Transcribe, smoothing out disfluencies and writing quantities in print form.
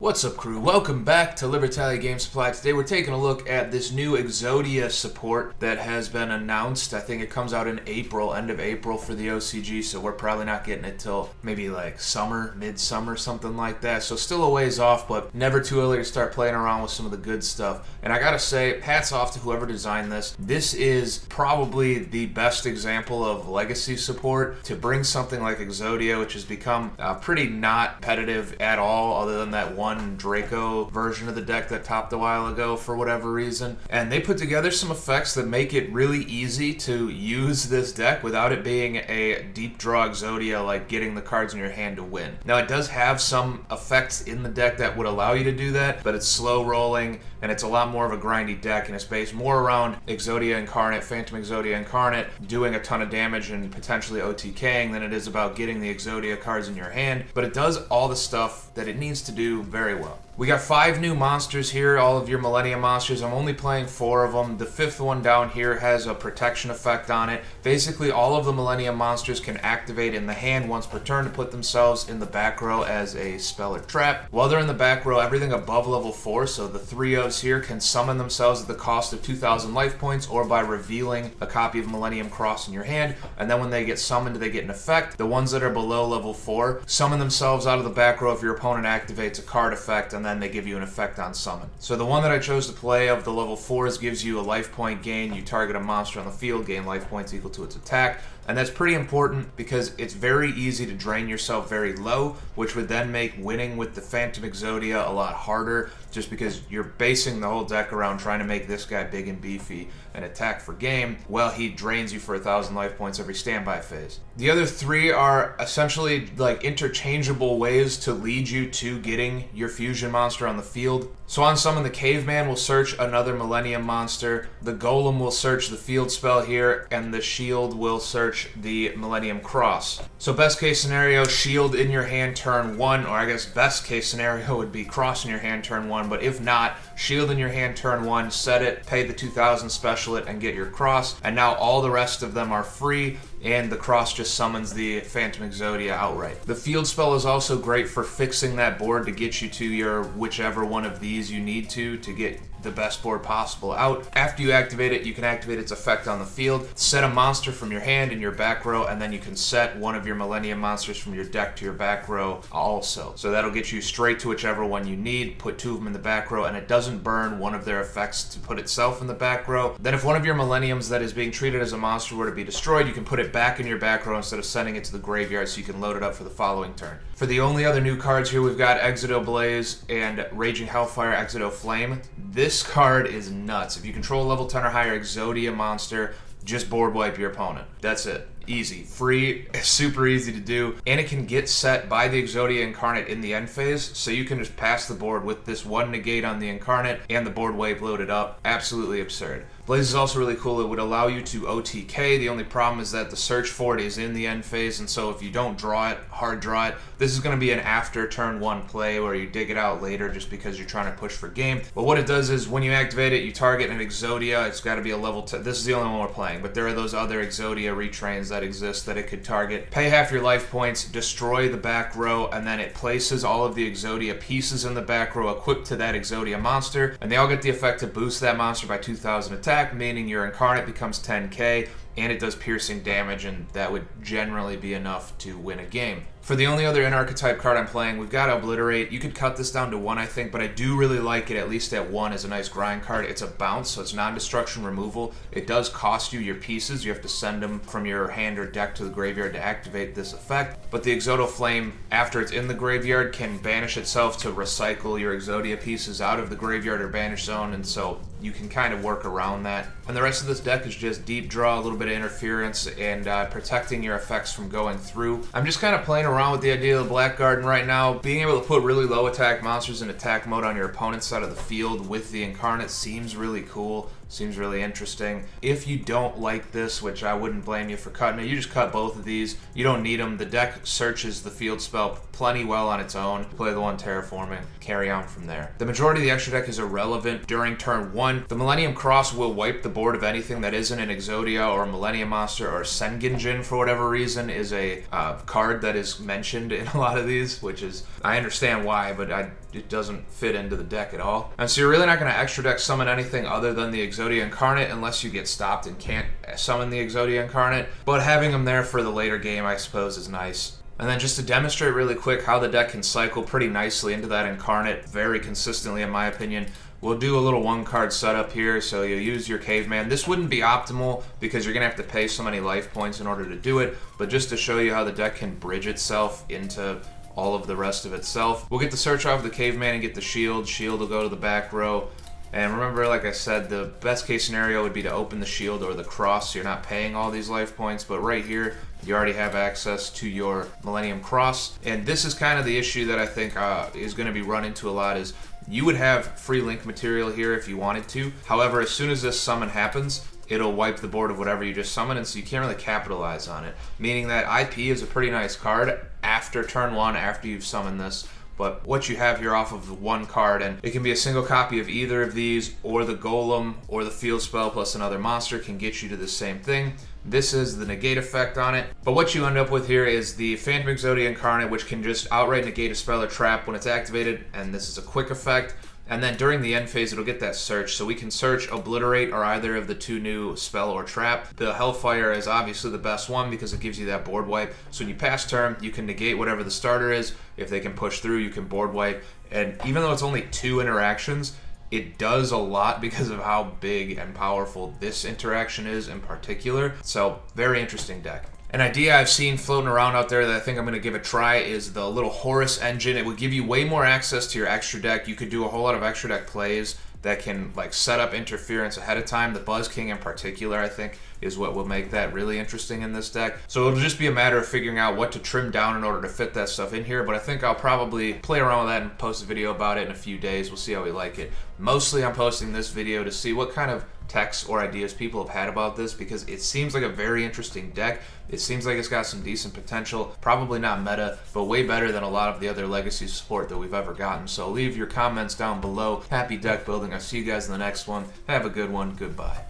What's up, crew? Welcome back to Libertalia Game Supply. Today we're taking a look at this new Exodia support that has been announced. I think it comes out in April, end of April for the OCG, so we're probably not getting it till maybe like summer, mid-summer, something like that. So still a ways off, but never too early to start playing around with some of the good stuff. And I gotta say, hats off to whoever designed this. This is probably the best example of legacy support to bring something like Exodia, which has become pretty not competitive at all, other than that one Draco version of the deck that topped a while ago for whatever reason. And they put together some effects that make it really easy to use this deck without it being a deep draw Exodia, like getting the cards in your hand to win. Now, it does have some effects in the deck that would allow you to do that, but it's slow rolling and it's a lot more of a grindy deck, and it's based more around Exodia Incarnate, Phantom Exodia Incarnate, doing a ton of damage and potentially OTKing than it is about getting the Exodia cards in your hand. But it does all the stuff that it needs to do very well. We got 5 new monsters here, all of your Millennium monsters. I'm only playing 4 of them. The 5th one down here has a protection effect on it. Basically, all of the Millennium monsters can activate in the hand once per turn to put themselves in the back row as a spell or trap. While they're in the back row, everything above level 4, so the 3 ofs here, can summon themselves at the cost of 2,000 life points or by revealing a copy of Millennium Cross in your hand. And then when they get summoned, they get an effect. The ones that are below level 4 summon themselves out of the back row if your opponent activates a card effect, and then they give you an effect on summon. So the one that I chose to play of the level 4s gives you a life point gain. You target a monster on the field, gain life points equal to its attack. And that's pretty important because it's very easy to drain yourself very low, which would then make winning with the Phantom Exodia a lot harder, just because you're basing the whole deck around trying to make this guy big and beefy and attack for game. Well, he drains you for 1,000 life points every standby phase. The other 3 are essentially like interchangeable ways to lead you to getting your fusion monster on the field. So on summon, the Caveman will search another Millennium monster, the Golem will search the field spell here, and the Shield will search the Millennium Cross. So best case scenario, Shield in your hand turn 1, or I guess best case scenario would be Cross in your hand turn 1, but if not, Shield in your hand turn 1, set it, pay the 2,000, special it, and get your Cross, and now all the rest of them are free, and the Cross just summons the Phantom Exodia outright. The field spell is also great for fixing that board to get you to your whichever one of these you need to get the best board possible out. After you activate it, you can activate its effect on the field, set a monster from your hand in your back row, and then you can set one of your Millennium monsters from your deck to your back row also. So that'll get you straight to whichever one you need, put 2 of them in the back row, and it doesn't burn one of their effects to put itself in the back row. Then if one of your Millenniums that is being treated as a monster were to be destroyed, you can put it back in your back row instead of sending it to the graveyard so you can load it up for the following turn. For the only other new cards here, we've got Exodia Blaze and Raging Hellfire Exodia Flame. This card is nuts. If you control a level 10 or higher Exodia monster, just board wipe your opponent. That's it. Easy. Free. Super easy to do. And it can get set by the Exodia Incarnate in the end phase, so you can just pass the board with this 1 negate on the Incarnate and the board wipe loaded up. Absolutely absurd. Blaze is also really cool. It would allow you to OTK. The only problem is that the search for it is in the end phase, and so if you don't draw it, hard draw it, this is going to be an after turn 1 play where you dig it out later just because you're trying to push for game. But what it does is when you activate it, you target an Exodia. It's got to be a level 10. This is the only one we're playing, but there are those other Exodia retrains that exist that it could target. Pay half your life points, destroy the back row, and then it places all of the Exodia pieces in the back row equipped to that Exodia monster, and they all get the effect to boost that monster by 2,000 attack, meaning your Incarnate becomes 10k, and it does piercing damage, and that would generally be enough to win a game. For the only other in-archetype card I'm playing, we've got Obliterate. You could cut this down to 1, I think, but I do really like it, at least at 1, as a nice grind card. It's a bounce, so it's non-destruction removal. It does cost you your pieces. You have to send them from your hand or deck to the graveyard to activate this effect. But the Exodia Flame, after it's in the graveyard, can banish itself to recycle your Exodia pieces out of the graveyard or banish zone, and so you can kind of work around that. And the rest of this deck is just deep draw, a little bit of interference, and protecting your effects from going through. I'm just kind of playing around with the idea of the Black Garden right now. Being able to put really low attack monsters in attack mode on your opponent's side of the field with the Incarnate seems really cool. Seems really interesting. If you don't like this, which I wouldn't blame you for cutting it, you just cut both of these. You don't need them. The deck searches the field spell plenty well on its own. Play the one Terraforming, carry on from there. The majority of the extra deck is irrelevant during turn 1. The Millennium Cross will wipe the board of anything that isn't an Exodia or a Millennium Monster, or Sengenjin for whatever reason is a card that is mentioned in a lot of these, which is, I understand why, but it doesn't fit into the deck at all. And so you're really not going to extra deck summon anything other than the Exodia Incarnate unless you get stopped and can't summon the Exodia Incarnate. But having them there for the later game, I suppose, is nice. And then just to demonstrate really quick how the deck can cycle pretty nicely into that Incarnate very consistently, in my opinion, we'll do a little one-card setup here. So you use your Caveman. This wouldn't be optimal because you're going to have to pay so many life points in order to do it, but just to show you how the deck can bridge itself into all of the rest of itself. We'll get the search off the Caveman and get the shield. Shield will go to the back row. And remember, like I said, the best case scenario would be to open the shield or the cross so you're not paying all these life points. But right here, you already have access to your Millennium Cross. And this is kind of the issue that I think is going to be run into a lot is you would have free link material here if you wanted to. However, as soon as this summon happens, it'll wipe the board of whatever you just summoned, and so you can't really capitalize on it. Meaning that IP is a pretty nice card after turn 1, after you've summoned this. But what you have here off of the one card, and it can be a single copy of either of these, or the Golem, or the field spell plus another monster can get you to the same thing. This is the negate effect on it. But what you end up with here is the Phantom Exodia Incarnate, which can just outright negate a spell or trap when it's activated, and this is a quick effect. And then during the end phase, it'll get that search. So we can search, obliterate, or either of the two new spell or trap. The Hellfire is obviously the best one because it gives you that board wipe. So when you pass turn, you can negate whatever the starter is. If they can push through, you can board wipe. And even though it's only 2 interactions, it does a lot because of how big and powerful this interaction is in particular. So very interesting deck. An idea I've seen floating around out there that I think I'm going to give a try is the little Horus engine. It would give you way more access to your extra deck. You could do a whole lot of extra deck plays that can like set up interference ahead of time. The Buzz King in particular, I think, is what will make that really interesting in this deck. So it'll just be a matter of figuring out what to trim down in order to fit that stuff in here, but I think I'll probably play around with that and post a video about it in a few days. We'll see how we like it. Mostly I'm posting this video to see what kind of texts or ideas people have had about this because it seems like a very interesting deck. It seems like it's got some decent potential. Probably not meta, but way better than a lot of the other legacy support that we've ever gotten. So leave your comments down below. Happy deck building. I'll see you guys in the next one. Have a good one. Goodbye.